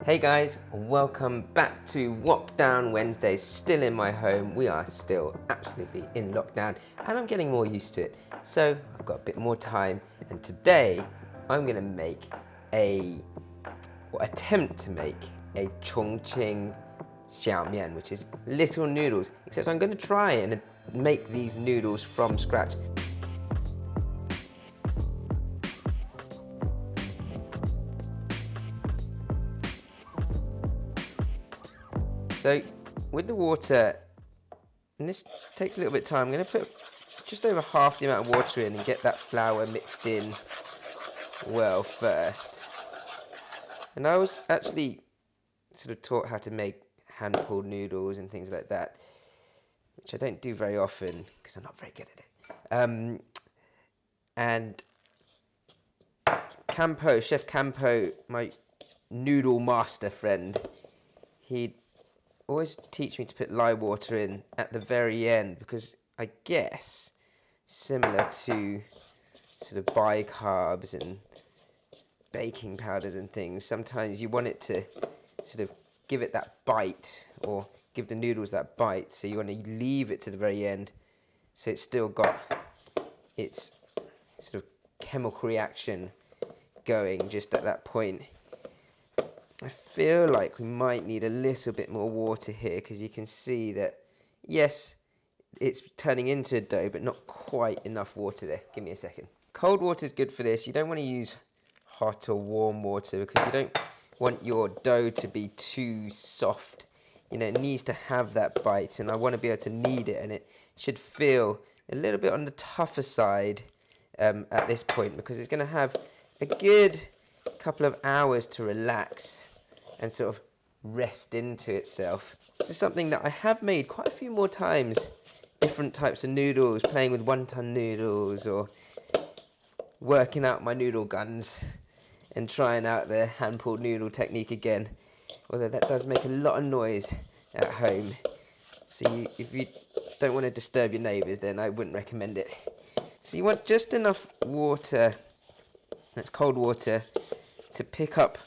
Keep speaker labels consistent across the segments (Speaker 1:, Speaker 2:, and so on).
Speaker 1: Hey guys, welcome back to Wokdown Wednesdays, still in my home. We are still absolutely in lockdown and I'm getting more used to it. So I've got a bit more time and today I'm going to make attempt to make a Chongqing Xiao Mian, which is little noodles, except I'm going to try and make these noodles from scratch. So with the water, and this takes a little bit of time, I'm going to put just over half the amount of water in and get that flour mixed in well first. And I was actually sort of taught how to make hand-pulled noodles and things like that, which I don't do very often because I'm not very good at it. And Campo, Chef Campo, my noodle master friend, he'd always teach me to put lye water in at the very end because I guess similar to sort of bicarbs and baking powders and things, sometimes you want it to sort of give it that bite or give the noodles that bite, so you want to leave it to the very end so it's still got its sort of chemical reaction going just at that point. I feel like we might need a little bit more water here because you can see that, yes, it's turning into dough, but not quite enough water there. Give me a second. Cold water is good for this. You don't want to use hot or warm water because you don't want your dough to be too soft. You know, it needs to have that bite, and I want to be able to knead it, and it should feel a little bit on the tougher side at this point because it's going to have a good couple of hours to relax and sort of rest into itself. This is something that I have made quite a few more times, different types of noodles, playing with wonton noodles or working out my noodle guns and trying out the hand-pulled noodle technique again, although that does make a lot of noise at home. So if you don't want to disturb your neighbours, then I wouldn't recommend it. So you want just enough water, that's cold water, to pick up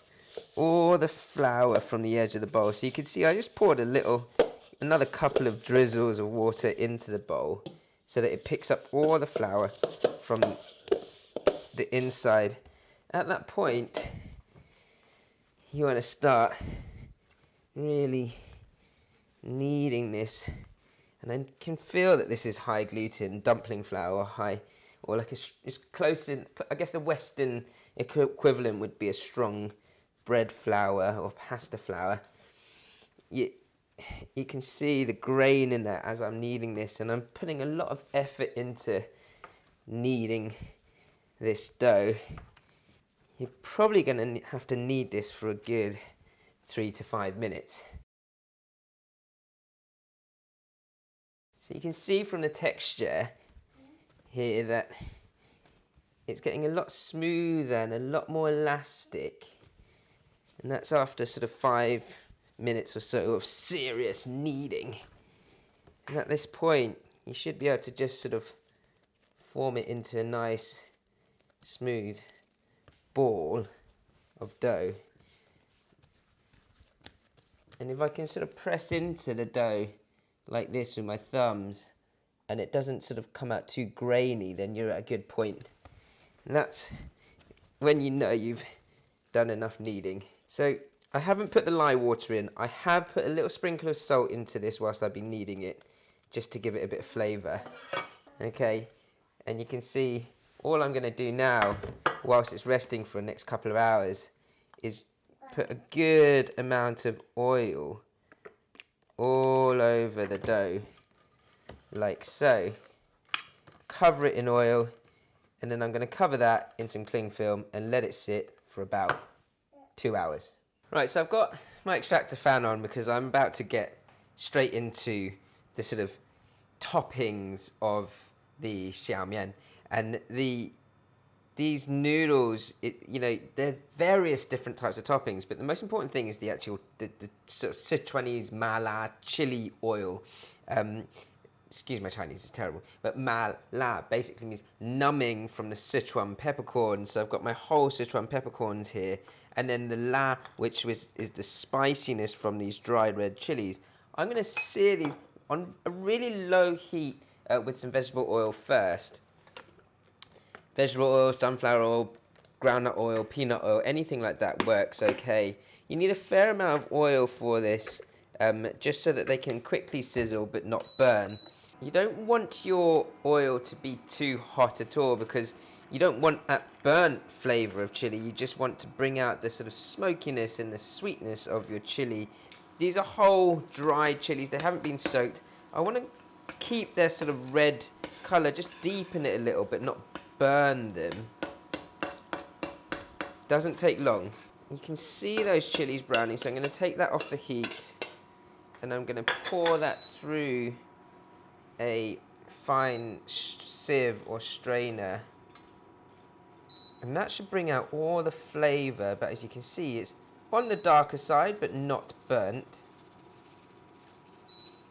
Speaker 1: all the flour from the edge of the bowl. So you can see I just poured another couple of drizzles of water into the bowl so that it picks up all the flour from the inside. At that point, you want to start really kneading this, and I can feel that this is high gluten dumpling flour, or like it's close in. I guess the Western equivalent would be a strong bread flour or pasta flour. You can see the grain in there as I'm kneading this, and I'm putting a lot of effort into kneading this dough. You're probably going to have to knead this for a good 3 to 5 minutes. So you can see from the texture here that it's getting a lot smoother and a lot more elastic. And that's after sort of 5 minutes or so of serious kneading. And at this point, you should be able to just sort of form it into a nice, smooth ball of dough. And if I can sort of press into the dough like this with my thumbs, and it doesn't sort of come out too grainy, then you're at a good point. And that's when you know you've done enough kneading. So I haven't put the lye water in. I have put a little sprinkle of salt into this whilst I've been kneading it, just to give it a bit of flavour. Okay, and you can see all I'm going to do now, whilst it's resting for the next couple of hours, is put a good amount of oil all over the dough, like so. Cover it in oil, and then I'm going to cover that in some cling film and let it sit for about 2 hours. Right, so I've got my extractor fan on because I'm about to get straight into the sort of toppings of the Xiao Mian. And these noodles, there are various different types of toppings, but the most important thing is the sort of Sichuan-style mala chili oil. excuse my Chinese, it's terrible, but ma la basically means numbing from the Sichuan peppercorns. So I've got my whole Sichuan peppercorns here, and then the la, which is the spiciness from these dried red chilies. I'm going to sear these on a really low heat with some vegetable oil first. Vegetable oil, sunflower oil, groundnut oil, peanut oil, anything like that works okay. You need a fair amount of oil for this, just so that they can quickly sizzle but not burn. You don't want your oil to be too hot at all, because you don't want that burnt flavour of chili. You just want to bring out the sort of smokiness and the sweetness of your chili. These are whole dried chilies, they haven't been soaked. I want to keep their sort of red colour, just deepen it a little but not burn them. Doesn't take long. You can see those chilies browning, so I'm going to take that off the heat and I'm going to pour that through a fine sieve or strainer, and that should bring out all the flavour, but as you can see it's on the darker side but not burnt.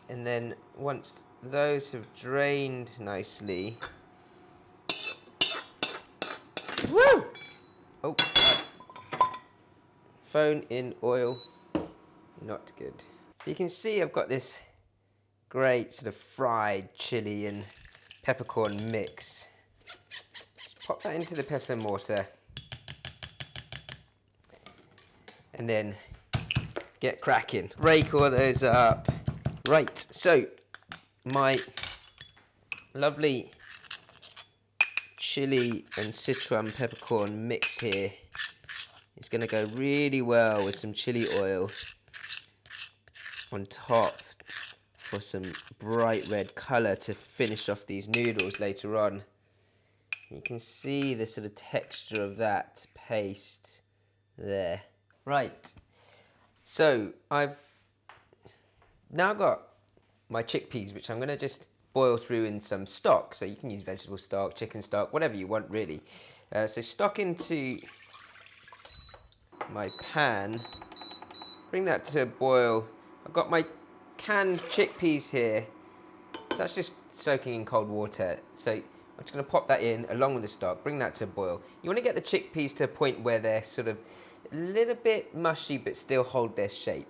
Speaker 1: And then once those have drained nicely, woo! Oh, phone in oil, not good. So you can see I've got this great sort of fried chili and peppercorn mix. Just pop that into the pestle and mortar, and then get cracking. Rake all those up. Right, so my lovely chili and Sichuan peppercorn mix here is going to go really well with some chili oil on top for some bright red colour to finish off these noodles later on. You can see the sort of texture of that paste there. Right, so I've now got my chickpeas, which I'm going to just boil through in some stock. So you can use vegetable stock, chicken stock, whatever you want really. So stock into my pan, bring that to a boil. I've got my canned chickpeas here. That's just soaking in cold water. So I'm just going to pop that in along with the stock, bring that to a boil. You want to get the chickpeas to a point where they're sort of a little bit mushy but still hold their shape.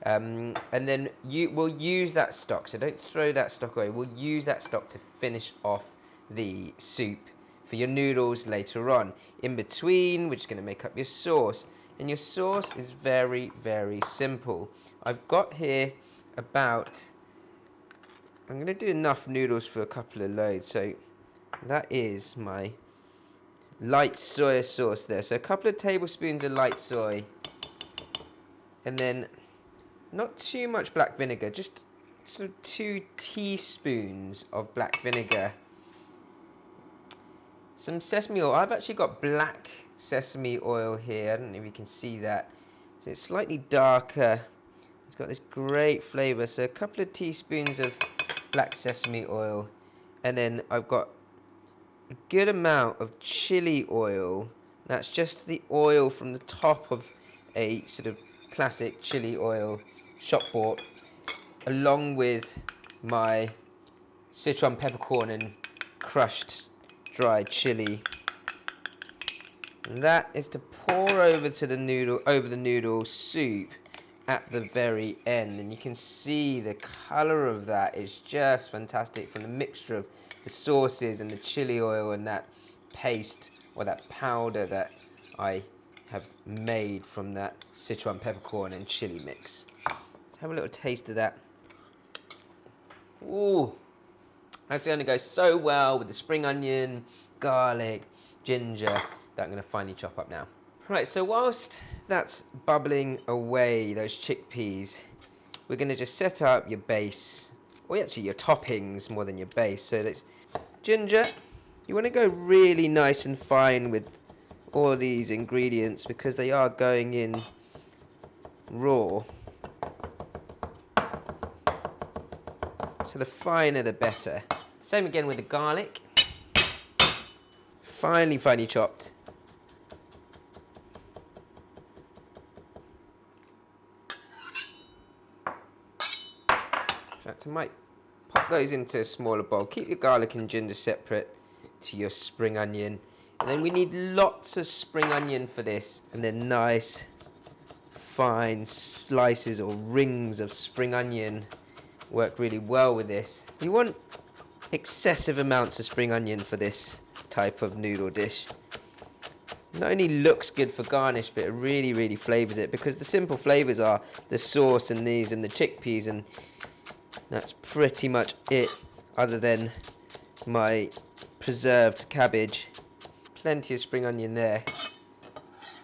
Speaker 1: And then we'll use that stock, so don't throw that stock away. We'll use that stock to finish off the soup for your noodles later on. In between, we're just going to make up your sauce. And your sauce is very, very simple. I've got here about, I'm going to do enough noodles for a couple of loads. So that is my light soy sauce there. So a couple of tablespoons of light soy. And then not too much black vinegar, just sort of 2 teaspoons of black vinegar. Some sesame oil. I've actually got black sesame oil here. I don't know if you can see that. So it's slightly darker. It's got this great flavour. So a couple of teaspoons of black sesame oil. And then I've got a good amount of chili oil. That's just the oil from the top of a sort of classic chili oil shop bought, along with my Sichuan peppercorn and crushed dried chili. And that is to pour over the noodle soup at the very end. And you can see the colour of that is just fantastic from the mixture of the sauces and the chili oil and that paste or that powder that I have made from that Sichuan peppercorn and chili mix. Let's have a little taste of that. Ooh, that's going to go so well with the spring onion, garlic, ginger that I'm going to finally chop up now. Right, so whilst that's bubbling away, those chickpeas, we're going to just set up your base, or actually your toppings more than your base. So that's ginger. You want to go really nice and fine with all these ingredients because they are going in raw. So the finer the better. Same again with the garlic. Finely chopped. In fact, I might pop those into a smaller bowl. Keep your garlic and ginger separate to your spring onion. And then we need lots of spring onion for this. And then nice fine slices or rings of spring onion work really well with this. You want excessive amounts of spring onion for this type of noodle dish. Not only looks good for garnish, but it really, really flavors it, because the simple flavors are the sauce and these and the chickpeas, and that's pretty much it, other than my preserved cabbage. Plenty of spring onion there,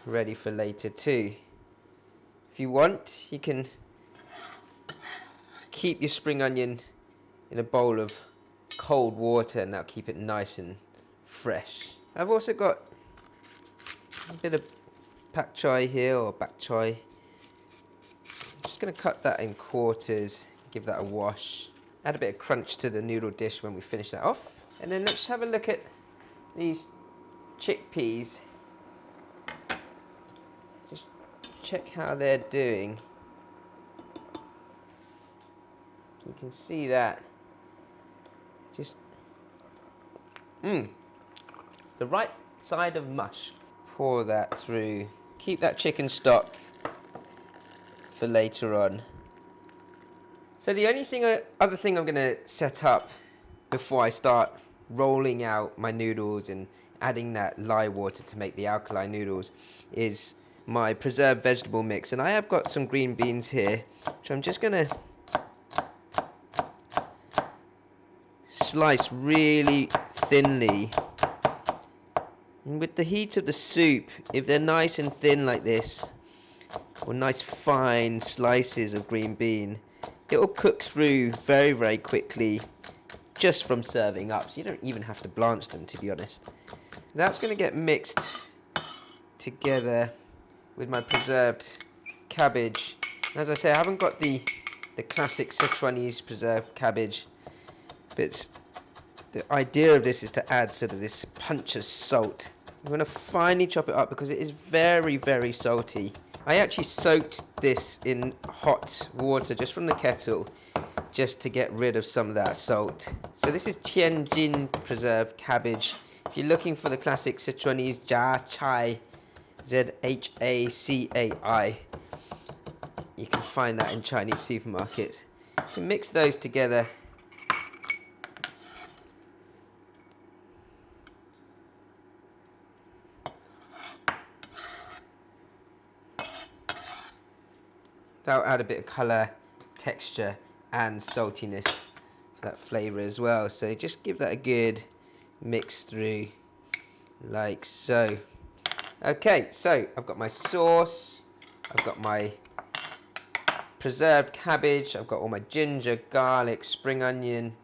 Speaker 1: ready for later too. If you want, you can keep your spring onion in a bowl of cold water, and that'll keep it nice and fresh. I've also got a bit of pak choi here, or bak choy. I'm just going to cut that in quarters, give that a wash. Add a bit of crunch to the noodle dish when we finish that off. And then let's have a look at these chickpeas. Just check how they're doing. You can see that. Just, the right side of mush. Pour that through. Keep that chicken stock for later on. So the only other thing I'm going to set up before I start rolling out my noodles and adding that lye water to make the alkaline noodles is my preserved vegetable mix. And I have got some green beans here, which I'm just going to slice really thinly. And with the heat of the soup, if they're nice and thin like this, or nice fine slices of green bean, it will cook through very, very quickly just from serving up. So you don't even have to blanch them, to be honest. That's going to get mixed together with my preserved cabbage. As I say, I haven't got the classic Sichuanese preserved cabbage, but the idea of this is to add sort of this punch of salt. I'm going to finely chop it up because it is very, very salty. I actually soaked this in hot water just from the kettle, just to get rid of some of that salt. So this is Tianjin preserved cabbage. If you're looking for the classic Sichuanese Zhacai, Zhacai, you can find that in Chinese supermarkets. You can mix those together. That'll add a bit of colour, texture and saltiness for that flavour as well. So just give that a good mix through, like so. Okay, so I've got my sauce, I've got my preserved cabbage, I've got all my ginger, garlic, spring onion,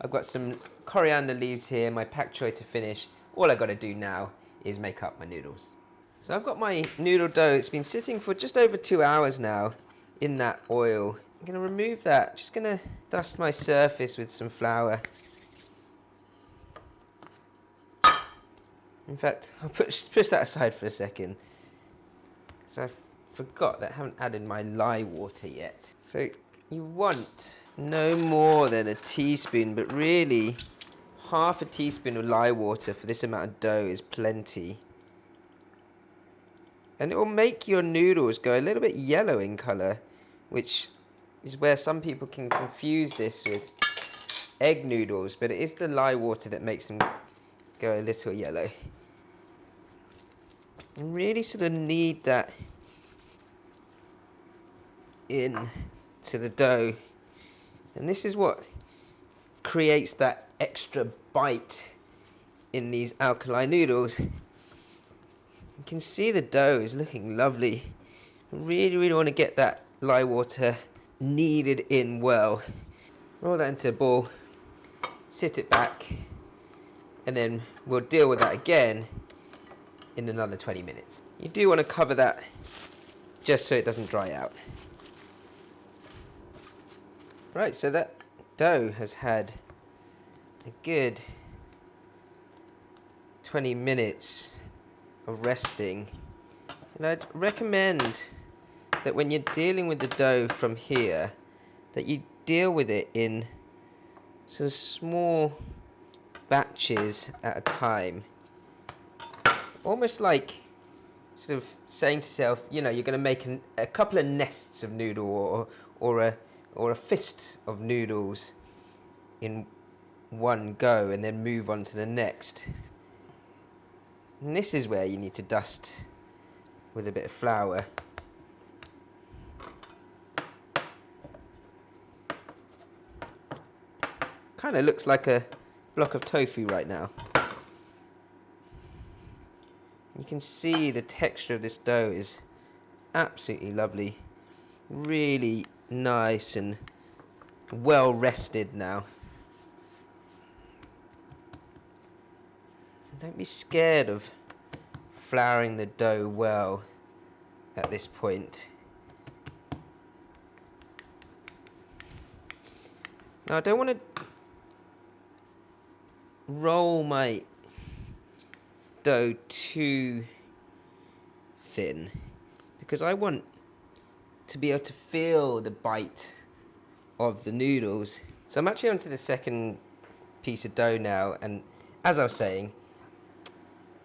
Speaker 1: I've got some coriander leaves here, my pak choy to finish. All I've got to do now is make up my noodles. So I've got my noodle dough. It's been sitting for just over 2 hours now in that oil. I'm going to remove that. Just going to dust my surface with some flour. In fact, I'll push that aside for a second, because I forgot that I haven't added my lye water yet. So you want no more than a teaspoon, but really half a teaspoon of lye water for this amount of dough is plenty. And it will make your noodles go a little bit yellow in colour, which is where some people can confuse this with egg noodles, but it is the lye water that makes them go a little yellow. You really sort of knead that in to the dough, and this is what creates that extra bite in these alkaline noodles. You can see the dough is looking lovely. Really, really want to get that lye water kneaded in well. Roll that into a ball, sit it back, and then we'll deal with that again in another 20 minutes. You do want to cover that just so it doesn't dry out. Right, so that dough has had a good 20 minutes of resting, and I'd recommend that when you're dealing with the dough from here, that you deal with it in sort of small batches at a time. Almost like sort of saying to yourself, you know, you're going to make a couple of nests of noodle or a fist of noodles in one go and then move on to the next. And this is where you need to dust with a bit of flour. Kind of looks like a block of tofu right now. You can see the texture of this dough is absolutely lovely. Really nice and well rested now. Don't be scared of flouring the dough well at this point. Now I don't want to roll my dough too thin because I want to be able to feel the bite of the noodles. So I'm actually onto the second piece of dough now, and as I was saying,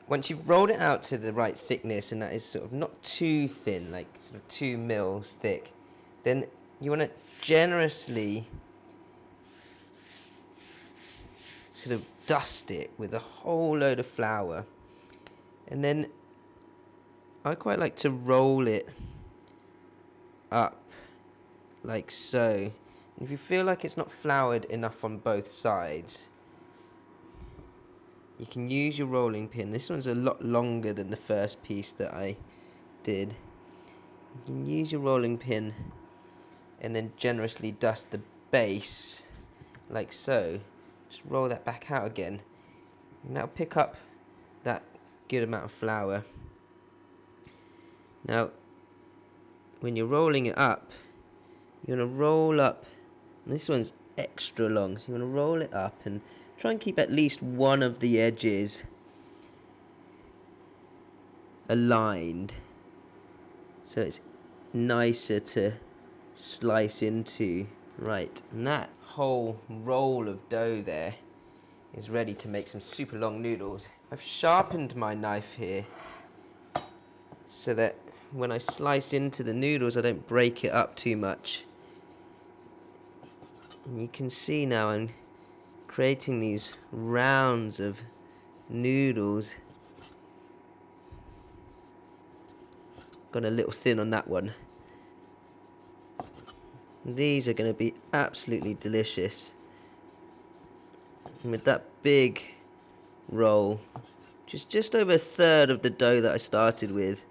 Speaker 1: once you've rolled it out to the right thickness, and that is sort of not too thin, like sort of 2 mils thick, then you want to generously sort of dust it with a whole load of flour. And then I quite like to roll it up like so. And if you feel like it's not floured enough on both sides, you can use your rolling pin. This one's a lot longer than the first piece that I did. You can use your rolling pin and then generously dust the base like so. Just roll that back out again, and that'll pick up that good amount of flour. Now, when you're rolling it up, you want to roll up, and this one's extra long, so you want to roll it up and try and keep at least one of the edges aligned so it's nicer to slice into. Right, and that whole roll of dough there is ready to make some super long noodles. I've sharpened my knife here so that when I slice into the noodles I don't break it up too much. And you can see now I'm creating these rounds of noodles. Got a little thin on that one. These are going to be absolutely delicious. And with that big roll, just over a third of the dough that I started with,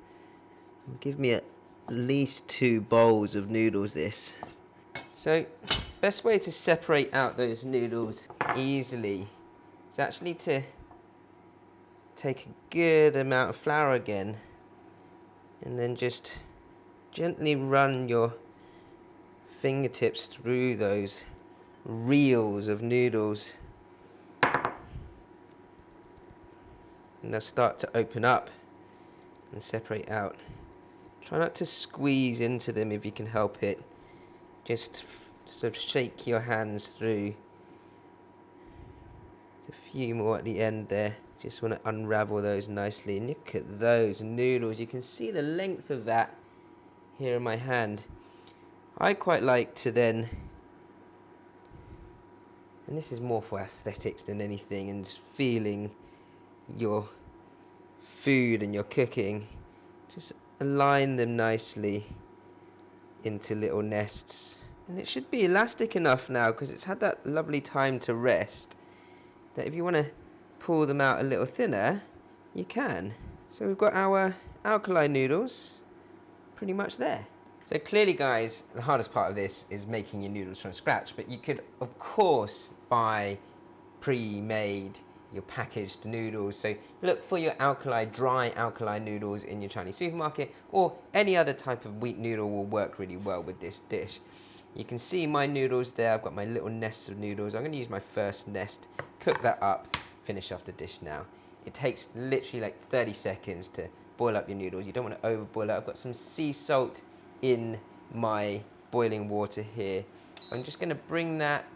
Speaker 1: give me at least 2 bowls of noodles this. So, best way to separate out those noodles easily is actually to take a good amount of flour again and then just gently run your fingertips through those reels of noodles, and they'll start to open up and separate out. Try not to squeeze into them if you can help it. Just sort of shake your hands through. There's a few more at the end there. Just want to unravel those nicely. And look at those noodles. You can see the length of that here in my hand. I quite like to then, and this is more for aesthetics than anything, and just feeling your food and your cooking, just align them nicely into little nests. And it should be elastic enough now because it's had that lovely time to rest, that if you want to pull them out a little thinner, you can. So we've got our alkaline noodles pretty much there. So clearly, guys, the hardest part of this is making your noodles from scratch, but you could, of course, buy pre-made, your packaged noodles. So look for your dry alkaline noodles in your Chinese supermarket, or any other type of wheat noodle will work really well with this dish. You can see my noodles there. I've got my little nests of noodles. I'm going to use my first nest, cook that up, finish off the dish now. It takes literally like 30 seconds to boil up your noodles. You don't want to overboil it. I've got some sea salt in my boiling water here. I'm just going to bring that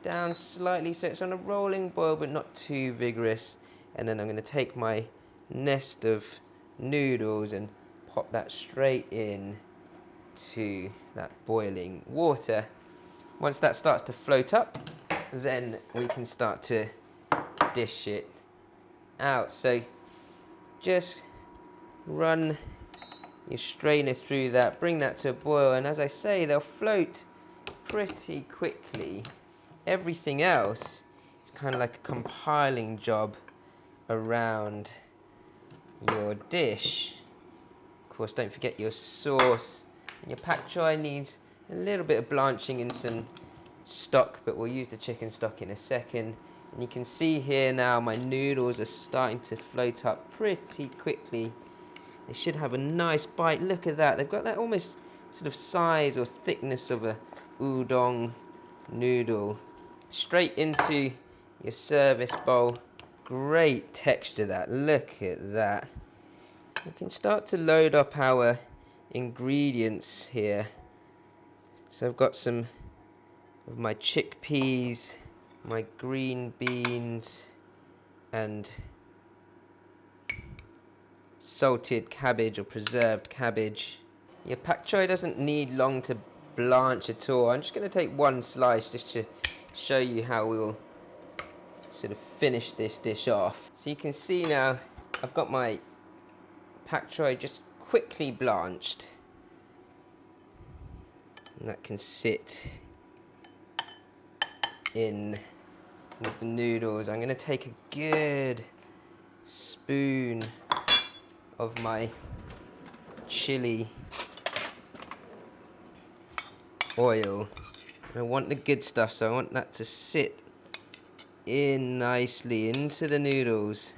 Speaker 1: down slightly so it's on a rolling boil but not too vigorous. And then I'm going to take my nest of noodles and pop that straight in to that boiling water. Once that starts to float up, then we can start to dish it out. So just run your strainer through that, bring that to a boil, and as I say, they'll float pretty quickly. Everything else is kind of like a compiling job around your dish. Of course, don't forget your sauce. And your pak choi needs a little bit of blanching in some stock, but we'll use the chicken stock in a second. And you can see here now my noodles are starting to float up pretty quickly. They should have a nice bite. Look at that. They've got that almost sort of size or thickness of a udon noodle. Straight into your service bowl. Great texture that. Look at that. We can start to load up our ingredients here. So I've got some of my chickpeas, my green beans, and salted cabbage or preserved cabbage. Your pak choi doesn't need long to blanch at all. I'm just going to take one slice just to show you how we'll sort of finish this dish off. So you can see now I've got my pak choi just quickly blanched, and that can sit in with the noodles. I'm going to take a good spoon of my chilli oil. I want the good stuff, so I want that to sit in nicely into the noodles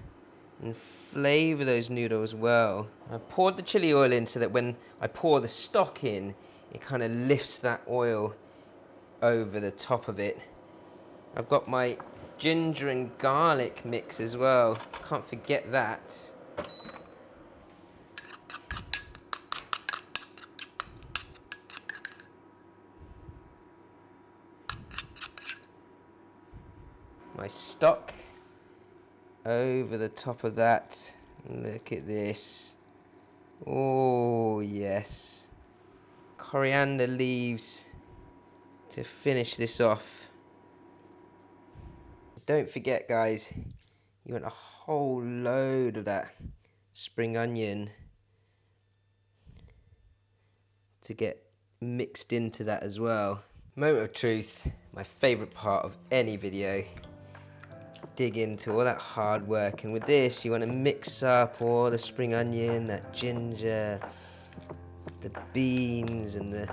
Speaker 1: and flavour those noodles well. I poured the chili oil in so that when I pour the stock in, it kind of lifts that oil over the top of it. I've got my ginger and garlic mix as well. Can't forget that. My stock over the top of that. Look at this. Oh yes. Coriander leaves to finish this off. Don't forget, guys, you want a whole load of that spring onion to get mixed into that as well. Moment of truth, my favourite part of any video. Dig into all that hard work, and with this you want to mix up all the spring onion, that ginger, the beans and the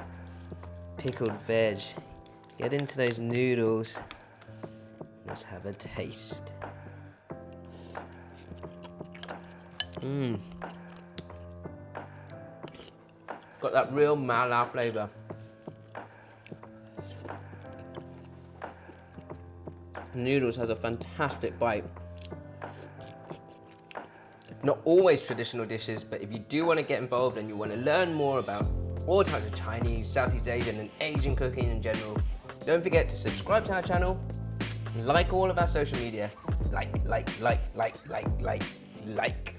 Speaker 1: pickled veg. Get into those noodles. Let's have a taste. Got that real mala flavour. Noodles has a fantastic bite. Not always traditional dishes, but if you do want to get involved and you want to learn more about all types of Chinese, Southeast Asian and Asian cooking in general, don't forget to subscribe to our channel, like all of our social media, like.